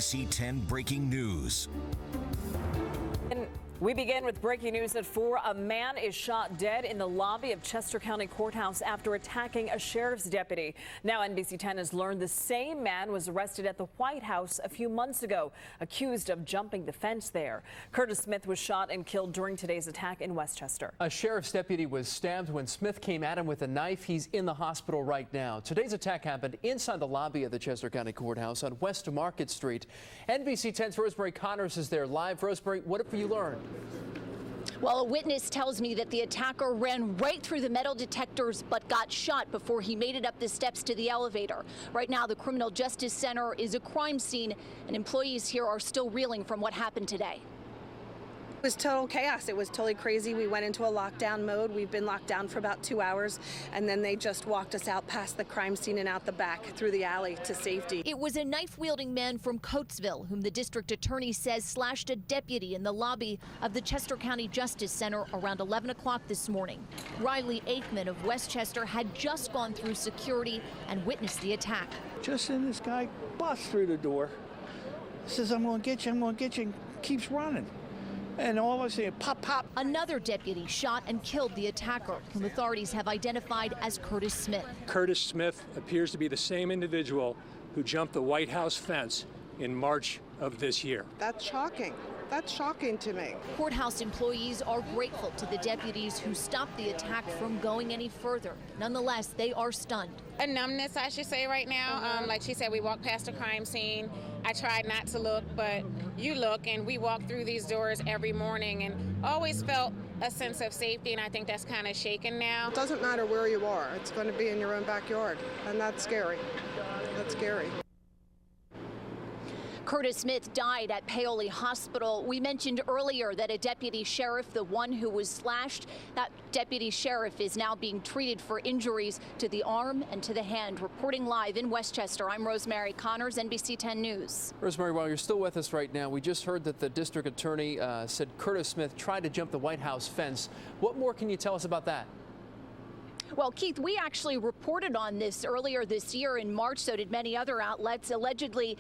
NBC 10 breaking news. And we begin with breaking news at 4. A man is shot dead in the lobby of Chester County Courthouse after attacking a sheriff's deputy. Now NBC 10 has learned the same man was arrested at the White House a few months ago, accused of jumping the fence there. Curtis Smith was shot and killed during today's attack in Westchester. A sheriff's deputy was stabbed when Smith came at him with a knife. He's in the hospital right now. Today's attack happened inside the lobby of the Chester County Courthouse on West Market Street. NBC 10's Rosemary Connors is there live. Rosemary, what have you learned? Well, a witness tells me that the attacker ran right through the metal detectors but got shot before he made it up the steps to the elevator. Right now, the Criminal Justice Center is a crime scene, and employees here are still reeling from what happened today. It was total chaos. It was totally crazy. We went into a lockdown mode. We've been locked down for about 2 hours, and then they just walked us out past the crime scene and out the back through the alley to safety. It was a knife-wielding man from Coatesville whom the district attorney says slashed a deputy in the lobby of the Chester County Justice Center around 11 o'clock this morning. Riley Aikman of Westchester had just gone through security and witnessed the attack. Just then this guy busts through the door, says, "I'm going to get you, I'm going to get you," and keeps running. And all of a sudden, pop, pop. Another deputy shot and killed the attacker, whom authorities have identified as Curtis Smith. Curtis Smith appears to be the same individual who jumped the White House fence in March of this year. That's shocking. That's shocking to me. Courthouse employees are grateful to the deputies who stopped the attack from going any further. Nonetheless, they are stunned. A numbness, I should say, right now. Like she said, we walked past a crime scene. I tried not to look, but you look, and we walk through these doors every morning and always felt a sense of safety, and I think that's kind of shaken now. It doesn't matter where you are. It's going to be in your own backyard, and that's scary. That's scary. Curtis Smith died at Paoli Hospital. We mentioned earlier that a deputy sheriff, the one who was slashed, that deputy sheriff is now being treated for injuries to the arm and to the hand. Reporting live in Westchester, I'm Rosemary Connors, NBC 10 News. Rosemary, while you're still with us right now, we just heard that the district attorney said Curtis Smith tried to jump the White House fence. What more can you tell us about that? Well, Keith, we actually reported on this earlier this year in March, so did many other outlets. Allegedly,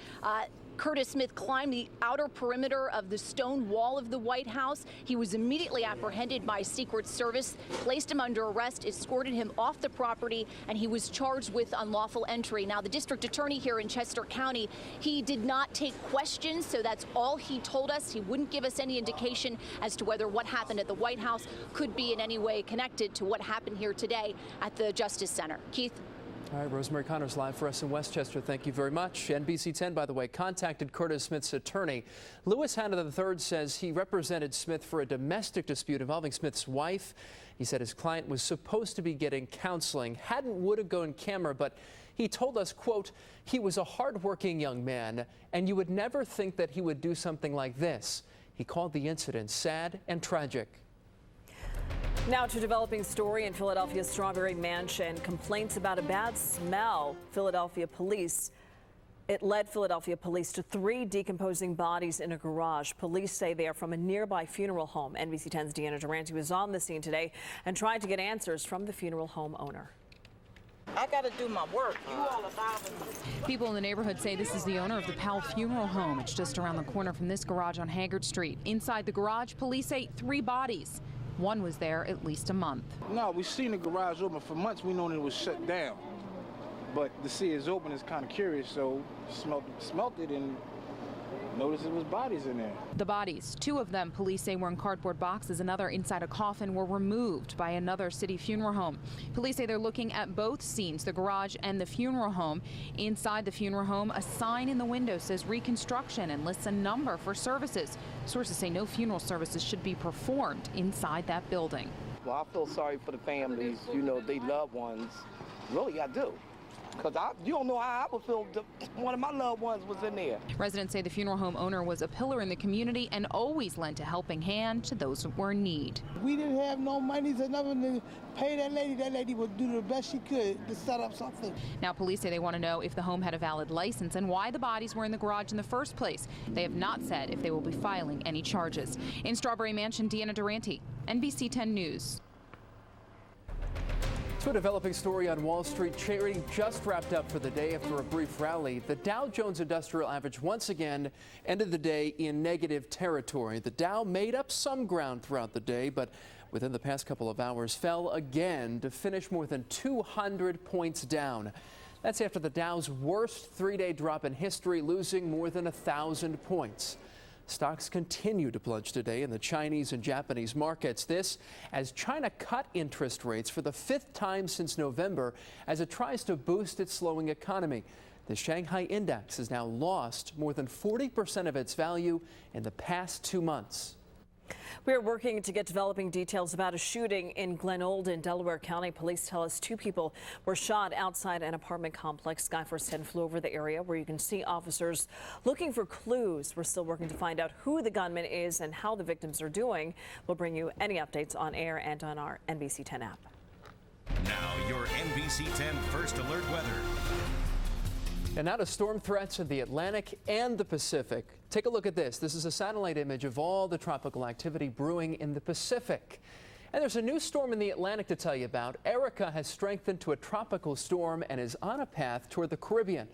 Curtis Smith climbed the outer perimeter of the stone wall of the White House. He was immediately apprehended by Secret Service, placed him under arrest, escorted him off the property, and he was charged with unlawful entry. Now, the district attorney here in Chester County, he did not take questions, so that's all he told us. He wouldn't give us any indication as to whether what happened at the White House could be in any way connected to what happened here today at the Justice Center. Keith? All right, Rosemary Connors live for us in Westchester. Thank you very much. NBC 10, by the way, contacted Curtis Smith's attorney. Louis Hanna III says he represented Smith for a domestic dispute involving Smith's wife. He said his client was supposed to be getting counseling, would go in camera, but he told us, quote, he was a hardworking young man, and you would never think that he would do something like this. He called the incident sad and tragic. Now to a developing story in Philadelphia's Strawberry Mansion. Complaints about a bad smell. It led Philadelphia police to 3 decomposing bodies in a garage. Police say they are from a nearby funeral home. NBC 10's Deanna Durante was on the scene today and tried to get answers from the funeral home owner. I got to do my work. You all are bothering me. People in the neighborhood say this is the owner of the Powell Funeral Home. It's just around the corner from this garage on Haggard Street. Inside the garage, police say 3 bodies. One was there at least a month. No, we've seen the garage open for months. We know it was shut down. But to see it's open is kind of curious, so smelt it and noticed there was bodies in there. The bodies, 2 of them, police say were in cardboard boxes. Another inside a coffin, were removed by another city funeral home. Police say they're looking at both scenes, the garage and the funeral home. Inside the funeral home, a sign in the window says reconstruction and lists a number for services. Sources say no funeral services should be performed inside that building. Well, I feel sorry for the families, you know, they loved ones. Really, I do. Because you don't know how I would feel if one of my loved ones was in there. Residents say the funeral home owner was a pillar in the community and always lent a helping hand to those who were in need. We didn't have no money to nothing to pay that lady. That lady would do the best she could to set up something. Now police say they want to know if the home had a valid license and why the bodies were in the garage in the first place. They have not said if they will be filing any charges. In Strawberry Mansion, Deanna Durante, NBC 10 News. To a developing story on Wall Street, trading just wrapped up for the day after a brief rally. The Dow Jones Industrial Average once again ended the day in negative territory. The Dow made up some ground throughout the day, but within the past couple of hours fell again to finish more than 200 points down. That's after the Dow's worst three-day drop in history, losing more than 1,000 points. Stocks continue to plunge today in the Chinese and Japanese markets. This as China cut interest rates for the 5th time since November as it tries to boost its slowing economy. The Shanghai Index has now lost more than 40% of its value in the past 2 months. We are working to get developing details about a shooting in Glenold in Delaware County. Police tell us 2 people were shot outside an apartment complex. Sky Force 10 flew over the area where you can see officers looking for clues. We're still working to find out who the gunman is and how the victims are doing. We'll bring you any updates on air and on our NBC 10 app. Now your NBC 10 First Alert weather. And now to storm threats in the Atlantic and the Pacific. Take a look at this. This is a satellite image of all the tropical activity brewing in the Pacific. And there's a new storm in the Atlantic to tell you about. Erica has strengthened to a tropical storm and is on a path toward the Caribbean.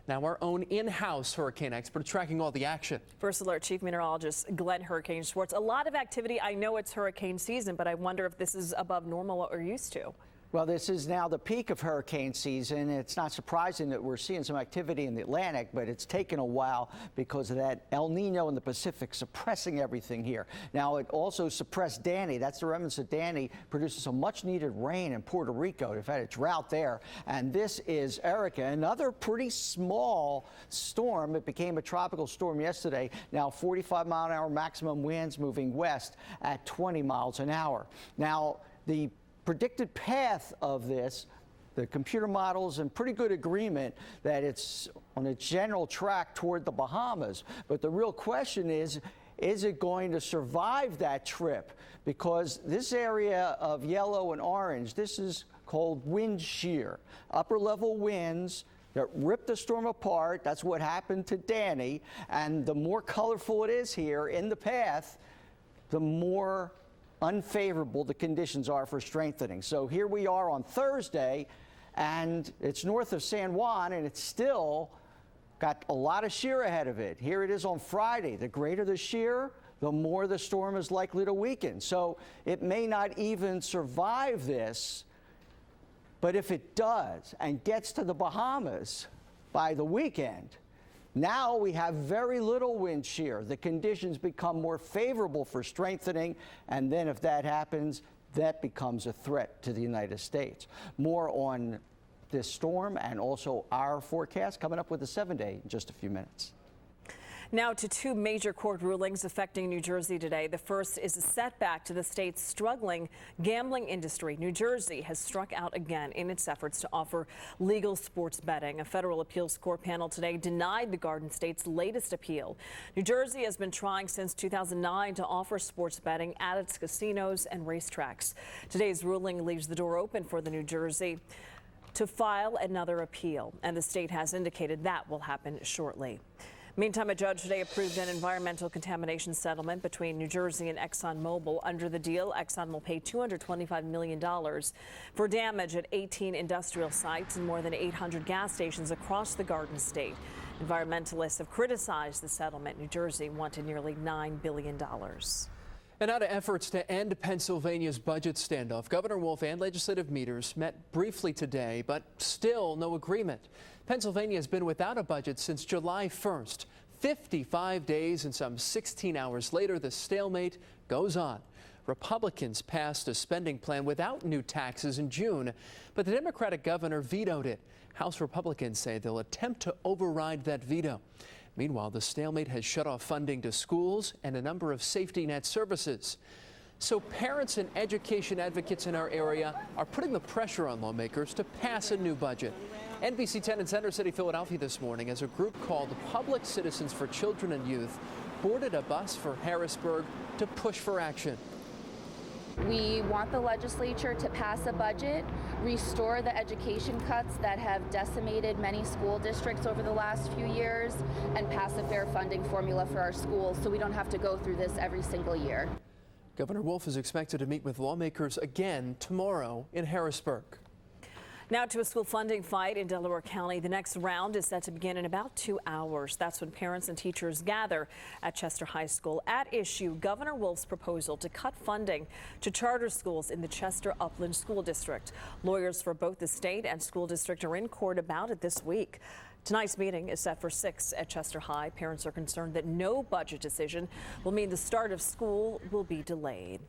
Now our own in-house hurricane expert tracking all the action. First Alert Chief Meteorologist Glenn Hurricane Schwartz. A lot of activity. I know it's hurricane season, but I wonder if this is above normal what we're used to. Well, this is now the peak of hurricane season. It's not surprising that we're seeing some activity in the Atlantic, but it's taken a while because of that El Nino in the Pacific suppressing everything here. Now, it also suppressed Danny. That's the remnants of Danny, produces some much-needed rain in Puerto Rico. They've had a drought there. And this is Erica, another pretty small storm. It became a tropical storm yesterday. Now, 45-mile-an-hour maximum winds moving west at 20 miles an hour. Now, the predicted path of this, the computer models in pretty good agreement that it's on a general track toward the Bahamas. But the real question is it going to survive that trip? Because this area of yellow and orange, this is called wind shear, upper level winds that rip the storm apart. That's what happened to Danny. And the more colorful it is here in the path, the more unfavorable the conditions are for strengthening. So here we are on Thursday, and it's north of San Juan, and it's still got a lot of shear ahead of it. Here it is on Friday. The greater the shear, the more the storm is likely to weaken. So it may not even survive this, but if it does and gets to the Bahamas by the weekend, now we have very little wind shear. The conditions become more favorable for strengthening, and then if that happens, that becomes a threat to the United States. More on this storm and also our forecast coming up with the 7-day in just a few minutes. Now to 2 major court rulings affecting New Jersey today. The first is a setback to the state's struggling gambling industry. New Jersey has struck out again in its efforts to offer legal sports betting. A federal appeals court panel today denied the Garden State's latest appeal. New Jersey has been trying since 2009 to offer sports betting at its casinos and racetracks. Today's ruling leaves the door open for the New Jersey to file another appeal, and the state has indicated that will happen shortly. Meantime, a judge today approved an environmental contamination settlement between New Jersey and ExxonMobil. Under the deal, Exxon will pay $225 million for damage at 18 industrial sites and more than 800 gas stations across the Garden State. Environmentalists have criticized the settlement. New Jersey wanted nearly $9 billion. And now to efforts to end Pennsylvania's budget standoff. Governor Wolf and legislative leaders met briefly today, but still no agreement. Pennsylvania has been without a budget since July 1st. 55 days and some 16 hours later, the stalemate goes on. Republicans passed a spending plan without new taxes in June, but the Democratic governor vetoed it. House Republicans say they'll attempt to override that veto. Meanwhile, the stalemate has shut off funding to schools and a number of safety net services. So parents and education advocates in our area are putting the pressure on lawmakers to pass a new budget. NBC 10 in Center City, Philadelphia this morning as a group called Public Citizens for Children and Youth boarded a bus for Harrisburg to push for action. We want the legislature to pass a budget, restore the education cuts that have decimated many school districts over the last few years, and pass a fair funding formula for our schools so we don't have to go through this every single year. Governor Wolf is expected to meet with lawmakers again tomorrow in Harrisburg. Now to a school funding fight in Delaware County. The next round is set to begin in about 2 hours. That's when parents and teachers gather at Chester High School. At issue, Governor Wolf's proposal to cut funding to charter schools in the Chester Upland School District. Lawyers for both the state and school district are in court about it this week. Tonight's meeting is set for 6 at Chester High. Parents are concerned that no budget decision will mean the start of school will be delayed.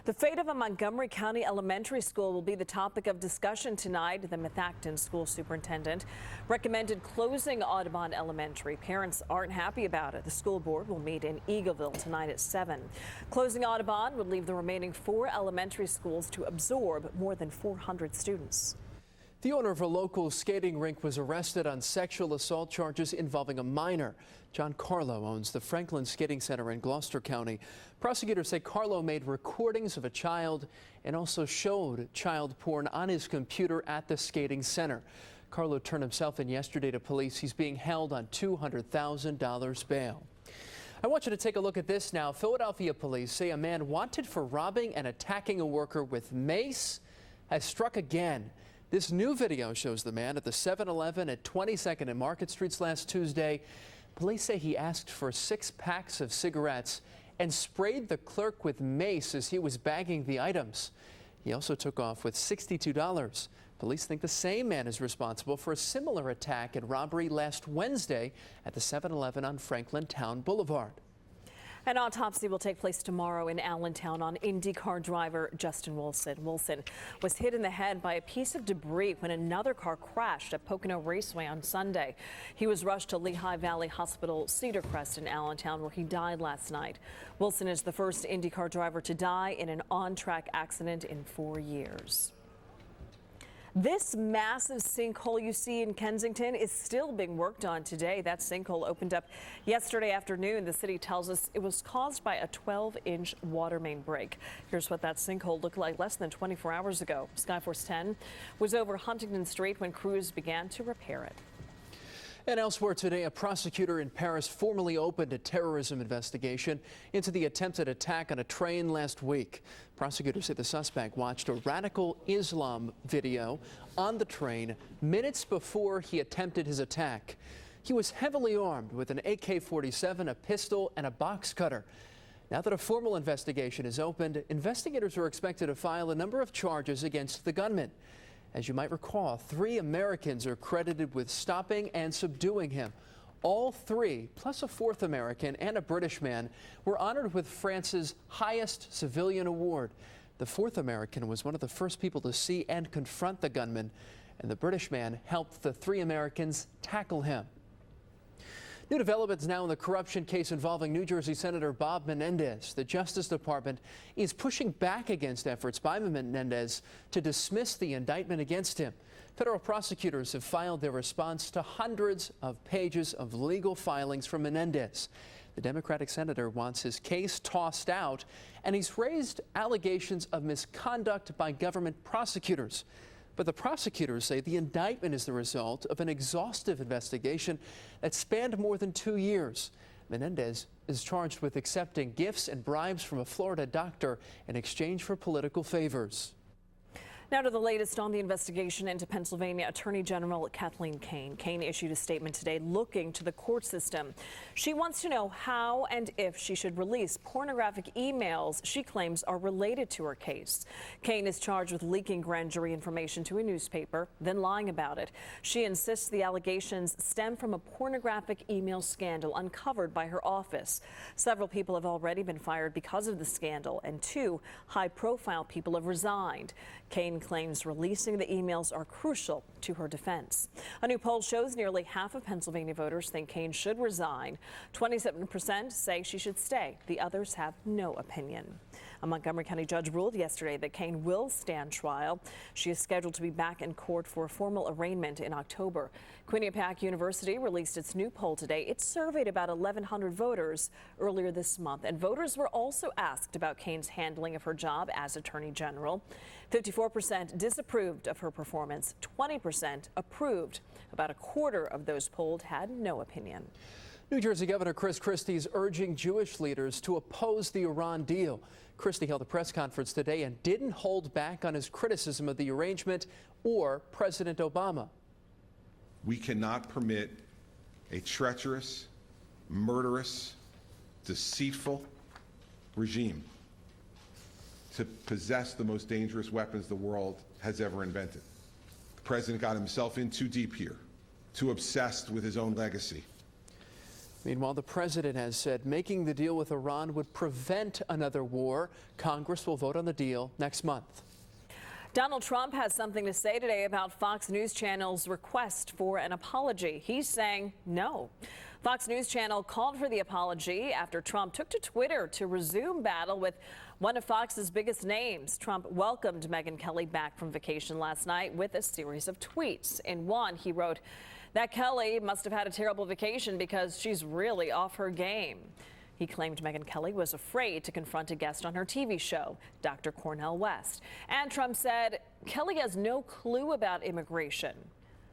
The fate of a Montgomery County elementary school will be the topic of discussion tonight. The Methacton school superintendent recommended closing Audubon Elementary. Parents aren't happy about it. The school board will meet in Eagleville tonight at 7. Closing Audubon would leave the remaining 4 elementary schools to absorb more than 400 students. The owner of a local skating rink was arrested on sexual assault charges involving a minor. John Carlo owns the Franklin Skating Center in Gloucester County. Prosecutors say Carlo made recordings of a child and also showed child porn on his computer at the skating center. Carlo turned himself in yesterday to police. He's being held on $200,000 bail. I want you to take a look at this now. Philadelphia police say a man wanted for robbing and attacking a worker with mace has struck again. This new video shows the man at the 7-Eleven at 22nd and Market Streets last Tuesday. Police say he asked for 6 packs of cigarettes and sprayed the clerk with mace as he was bagging the items. He also took off with $62. Police think the same man is responsible for a similar attack and robbery last Wednesday at the 7-Eleven on Franklin Town Boulevard. An autopsy will take place tomorrow in Allentown on IndyCar driver Justin Wilson. Wilson was hit in the head by a piece of debris when another car crashed at Pocono Raceway on Sunday. He was rushed to Lehigh Valley Hospital Cedar Crest in Allentown, where he died last night. Wilson is the first IndyCar driver to die in an on-track accident in 4 years. This massive sinkhole you see in Kensington is still being worked on today. That sinkhole opened up yesterday afternoon. The city tells us it was caused by a 12-inch water main break. Here's what that sinkhole looked like less than 24 hours ago. Skyforce 10 was over Huntington Street when crews began to repair it. And elsewhere today, a prosecutor in Paris formally opened a terrorism investigation into the attempted attack on a train last week. Prosecutors say the suspect watched a radical Islam video on the train minutes before he attempted his attack. He was heavily armed with an AK-47, a pistol, and a box cutter. Now that a formal investigation is opened, investigators are expected to file a number of charges against the gunman. As you might recall, 3 Americans are credited with stopping and subduing him. All 3, plus a 4th American and a British man, were honored with France's highest civilian award. The 4th American was one of the first people to see and confront the gunman, and the British man helped the 3 Americans tackle him. New developments now in the corruption case involving New Jersey Senator Bob Menendez. The Justice Department is pushing back against efforts by Menendez to dismiss the indictment against him. Federal prosecutors have filed their response to hundreds of pages of legal filings from Menendez. The Democratic senator wants his case tossed out, and he's raised allegations of misconduct by government prosecutors. But the prosecutors say the indictment is the result of an exhaustive investigation that spanned more than 2 years. Menendez is charged with accepting gifts and bribes from a Florida doctor in exchange for political favors. Now to the latest on the investigation into Pennsylvania Attorney General Kathleen Kane. Kane issued a statement today looking to the court system. She wants to know how and if she should release pornographic emails she claims are related to her case. Kane is charged with leaking grand jury information to a newspaper, then lying about it. She insists the allegations stem from a pornographic email scandal uncovered by her office. Several people have already been fired because of the scandal, and 2 high-profile people have resigned. Kane claims releasing the emails are crucial to her defense. A new poll shows nearly half of Pennsylvania voters think Kane should resign. 27% say she should stay. The others have no opinion. A Montgomery County judge ruled yesterday that Kane will stand trial. She is scheduled to be back in court for a formal arraignment in October. Quinnipiac University released its new poll today. It surveyed about 1,100 voters earlier this month, and voters were also asked about Kane's handling of her job as Attorney General. 54% disapproved of her performance, 20% approved. About a quarter of those polled had no opinion. New Jersey Governor Chris Christie is urging Jewish leaders to oppose the Iran deal. Christie held a press conference today and didn't hold back on his criticism of the arrangement or President Obama. We cannot permit a treacherous, murderous, deceitful regime to possess the most dangerous weapons the world has ever invented. The president got himself in too deep here, too obsessed with his own legacy. Meanwhile, the president has said making the deal with Iran would prevent another war. Congress will vote on the deal next month. Donald Trump has something to say today about Fox News Channel's request for an apology. He's saying no. Fox News Channel called for the apology after Trump took to Twitter to resume battle with one of Fox's biggest names. Trump welcomed Megyn Kelly back from vacation last night with a series of tweets. In one, he wrote that Kelly must have had a terrible vacation because she's really off her game. He claimed Megyn Kelly was afraid to confront a guest on her TV show, Dr. Cornel West. And Trump said Kelly has no clue about immigration.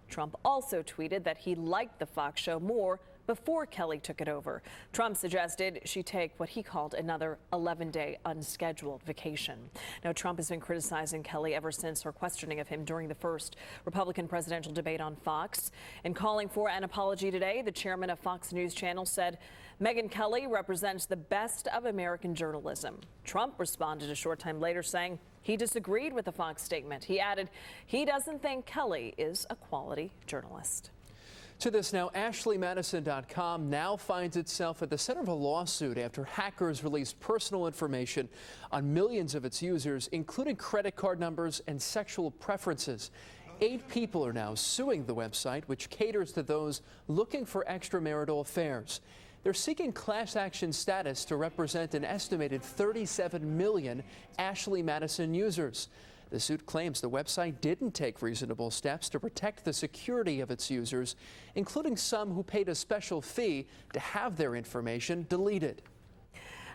Trump also tweeted that he liked the Fox show more before Kelly took it over. Trump suggested she take what he called another 11-day unscheduled vacation. Now, Trump has been criticizing Kelly ever since her questioning of him during the first Republican presidential debate on Fox. In calling for an apology today, the chairman of Fox News Channel said Megyn Kelly represents the best of American journalism. Trump responded a short time later saying he disagreed with the Fox statement. He added he doesn't think Kelly is a quality journalist. To this now, AshleyMadison.com now finds itself at the center of a lawsuit after hackers released personal information on millions of its users, including credit card numbers and sexual preferences. 8 people are now suing the website, which caters to those looking for extramarital affairs. They're seeking class action status to represent an estimated 37 million Ashley Madison users. The suit claims the website didn't take reasonable steps to protect the security of its users, including some who paid a special fee to have their information deleted.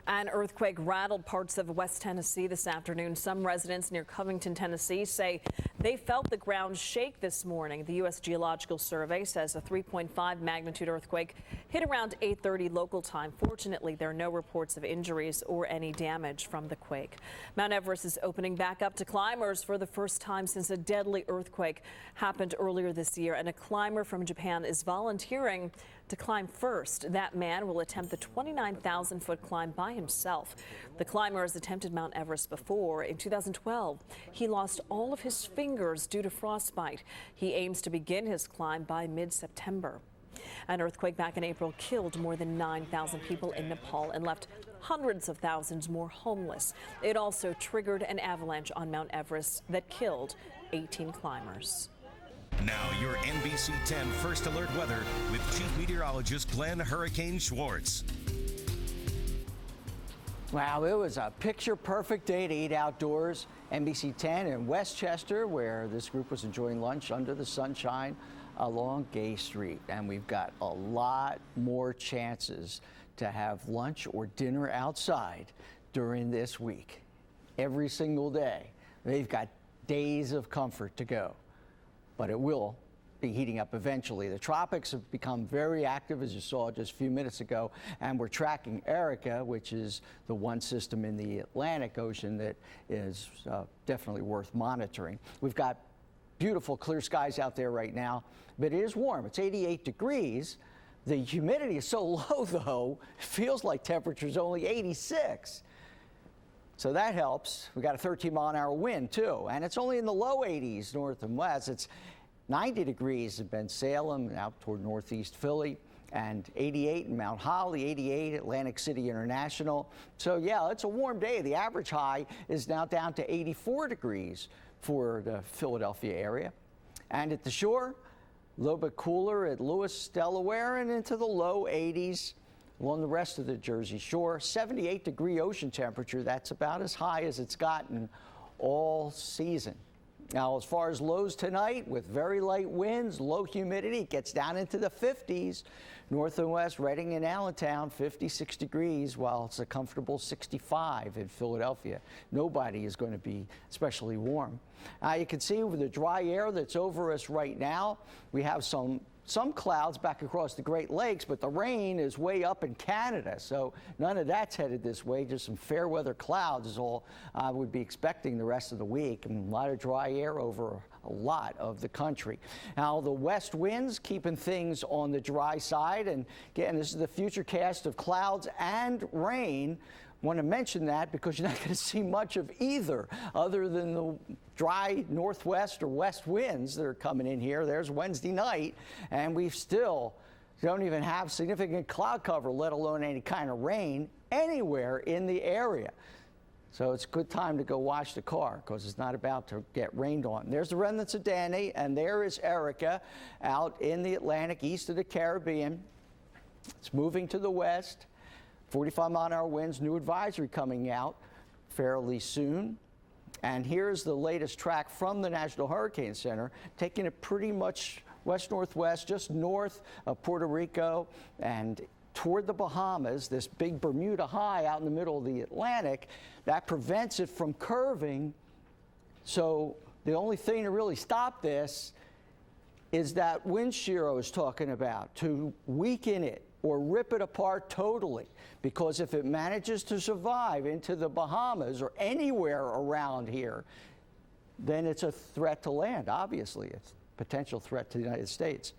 An earthquake rattled parts of West Tennessee this afternoon. Some residents near Covington, Tennessee say they felt the ground shake this morning. The U.S. Geological Survey says a 3.5 magnitude earthquake hit around 8:30 local time. Fortunately, there are no reports of injuries or any damage from the quake. Mount Everest is opening back up to climbers for the first time since a deadly earthquake happened earlier this year, and a climber from Japan is volunteering to climb first. That man will attempt the 29,000-foot climb by himself. The climber has attempted Mount Everest before. In 2012, he lost all of his fingers due to frostbite. He aims to begin his climb by mid-September. An earthquake back in April killed more than 9,000 people in Nepal and left hundreds of thousands more homeless. It also triggered an avalanche on Mount Everest that killed 18 climbers. Now, your NBC 10 First Alert weather with Chief Meteorologist Glenn Hurricane Schwartz. Wow, it was a picture-perfect day to eat outdoors. NBC 10 in Westchester, where this group was enjoying lunch under the sunshine along Gay Street. And we've got a lot more chances to have lunch or dinner outside during this week. Every single day. They've got days of comfort to go. But it will be heating up eventually. The tropics have become very active, as you saw just a few minutes ago, and we're tracking Erica, which is the one system in the Atlantic Ocean that is definitely worth monitoring. We've got beautiful clear skies out there right now, but it is warm. It's 88 degrees. The humidity is so low, though, it feels like temperature's only 86. So that helps. We got a 13-mile-an-hour wind, too, and it's only in the low 80s north and west. It's 90 degrees in Bensalem and out toward northeast Philly, and 88 in Mount Holly, 88 Atlantic City International. So, yeah, it's a warm day. The average high is now down to 84 degrees for the Philadelphia area. And at the shore, a little bit cooler at Lewis, Delaware, and into the low 80s. Along the rest of the Jersey Shore, 78-degree ocean temperature. That's about as high as it's gotten all season. Now, as far as lows tonight, with very light winds, low humidity, it gets down into the 50s. North and west, Reading and Allentown, 56 degrees, while it's a comfortable 65 in Philadelphia. Nobody is going to be especially warm. You can see with the dry air that's over us right now, we have some clouds back across the Great Lakes, but the rain is way up in Canada, so none of that's headed this way. Just some fair weather clouds is all I would be expecting the rest of the week, and a lot of dry air over a lot of the country. Now, the west winds keeping things on the dry side. And again, this is the future cast of clouds and rain. Want to mention that because you're not going to see much of either other than the dry northwest or west winds that are coming in here. There's Wednesday night, and we still don't even have significant cloud cover, let alone any kind of rain anywhere in the area. So it's a good time to go wash the car because it's not about to get rained on. There's the remnants of Danny, and there is Erica out in the Atlantic east of the Caribbean. It's moving to the west. 45-mile-an-hour winds, new advisory coming out fairly soon. And here's the latest track from the National Hurricane Center, taking it pretty much west-northwest, just north of Puerto Rico and toward the Bahamas, this big Bermuda high out in the middle of the Atlantic. That prevents it from curving. So the only thing to really stop this is that wind shear I was talking about, to weaken it or rip it apart totally, because if it manages to survive into the Bahamas or anywhere around here, then it's a threat to land, obviously. It's a potential threat to the United States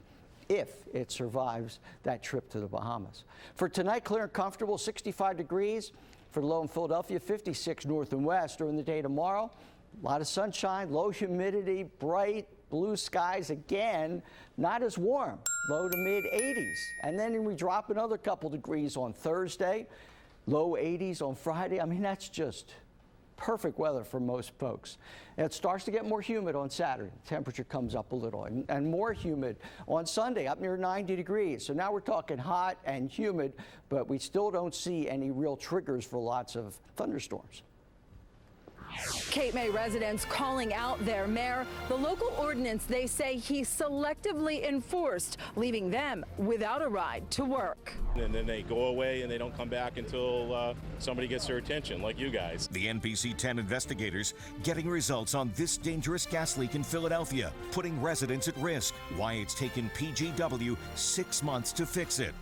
if it survives that trip to the Bahamas. For tonight, clear and comfortable, 65 degrees. For the low in Philadelphia, 56 north and west. During the day tomorrow, a lot of sunshine, low humidity, bright blue skies again, not as warm, low to mid 80s. And then we drop another couple degrees on Thursday, low 80s on Friday. I mean, that's just perfect weather for most folks. It starts to get more humid on Saturday. Temperature comes up a little, and more humid on Sunday, up near 90 degrees. So now we're talking hot and humid, but we still don't see any real triggers for lots of thunderstorms. Cape May residents calling out their mayor. The local ordinance they say he selectively enforced, leaving them without a ride to work. And then they go away and they don't come back until somebody gets their attention, like you guys. The NBC 10 investigators getting results on this dangerous gas leak in Philadelphia, putting residents at risk. Why it's taken PGW 6 months to fix it.